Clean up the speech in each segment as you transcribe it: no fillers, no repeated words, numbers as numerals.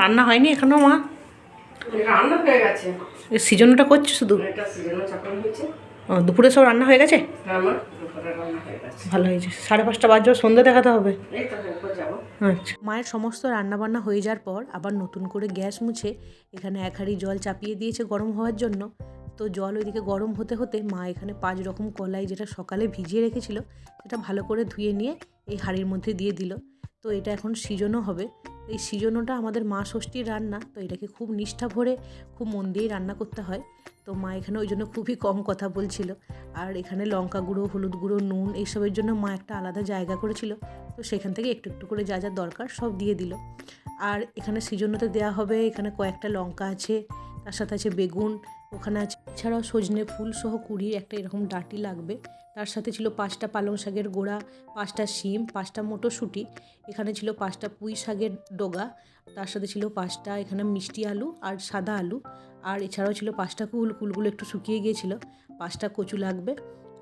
রান্না হয়নি এখনো মা? রান্না হয়ে গেছে। এই সিজনটা করছো শুধু? এটা সিজনও চাপানো হয়েছে। ও, দুপুরে সব রান্না হয়ে গেছে? হ্যাঁ মা, দুপুরে রান্না হয়ে গেছে। ভালো হয়েছে। 5:30 বাজবে, সন্ধ্যা দেখাতে হবে। এই তো এরপর যাবো। আচ্ছা। মায়ের সমস্ত রান্নাবান্না হয়ে যাওয়ার পর আবার নতুন করে গ্যাস মুছে এখানে 1 হাঁড়ি জল চাপিয়ে দিয়েছে গরম হওয়ার জন্য। তো জল ওইদিকে গরম হতে হতে মা এখানে 5 রকম কলাই যেটা সকালে ভিজিয়ে রেখেছিল সেটা ভালো করে ধুয়ে নিয়ে এই হাঁড়ির মধ্যে দিয়ে দিল। তো এটা এখন সিজনও হবে। এই সিজনটা আমাদের মা ষষ্ঠীর রান্না, তো এটাকে খুব নিষ্ঠা ভরে খুব মন দিয়েই রান্না করতে হয়। তো মা এখানে ওই জন্য খুবই কম কথা বলছিল। আর এখানে লঙ্কা গুঁড়ো, হলুদ গুঁড়ো, নুন এইসবের জন্য মা একটা আলাদা জায়গা করেছিল। তো সেখান থেকে একটু একটু করে যা যা দরকার সব দিয়ে দিল। আর এখানে সিজনোতে দেওয়া হবে, এখানে কয়েকটা লঙ্কা আছে, তার সাথে আছে বেগুন, ওখানে আছে এছাড়াও সজনে ফুল সহ 20 একটা এরকম ডাঁটি লাগবে। তার সাথে ছিল 5টা পালং শাকের গোড়া, 5টা শিম, 5টা মটরশুঁটি, এখানে ছিল 5টা পুঁই শাকের ডগা, তার সাথে ছিল 5টা এখানে মিষ্টি আলু আর সাদা আলু, আর এছাড়াও ছিল 5টা কুলগুলো একটু শুকিয়ে গিয়েছিল, 5টা কচু লাগবে।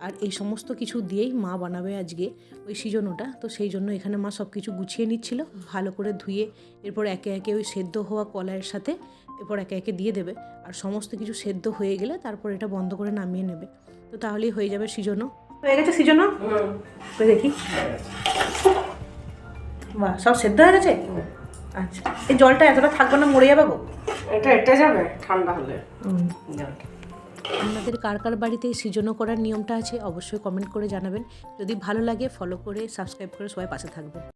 আর এই সমস্ত কিছু দিয়েই মা বানাবে আজকে ওই সিজনোটা। তো সেই জন্য এখানে মা সব কিছু গুছিয়ে নিচ্ছিল, ভালো করে ধুয়ে এরপর একে একে ওই সেদ্ধ হওয়া কলাইয়ের সাথে এরপর একে একে দিয়ে দেবে। আর সমস্ত কিছু সেদ্ধ হয়ে গেলে তারপর এটা বন্ধ করে নামিয়ে নেবে। তো তাহলেই হয়ে যাবে সিজনো। হয়ে গেছে সিজনো? দেখি। বাহ, সব সেদ্ধ হয়ে গেছে। আচ্ছা, এই জলটা এতটা থাকবে না, মরে যাবে গো? এটা যাবে ঠান্ডা হলে জলটা। আপনাদের কার কার বাড়িতে সিজনও করার নিয়মটা আছে অবশ্যই কমেন্ট করে জানাবেন। যদি ভালো লাগে ফলো করে সাবস্ক্রাইব করে সবাই পাশে থাকবেন।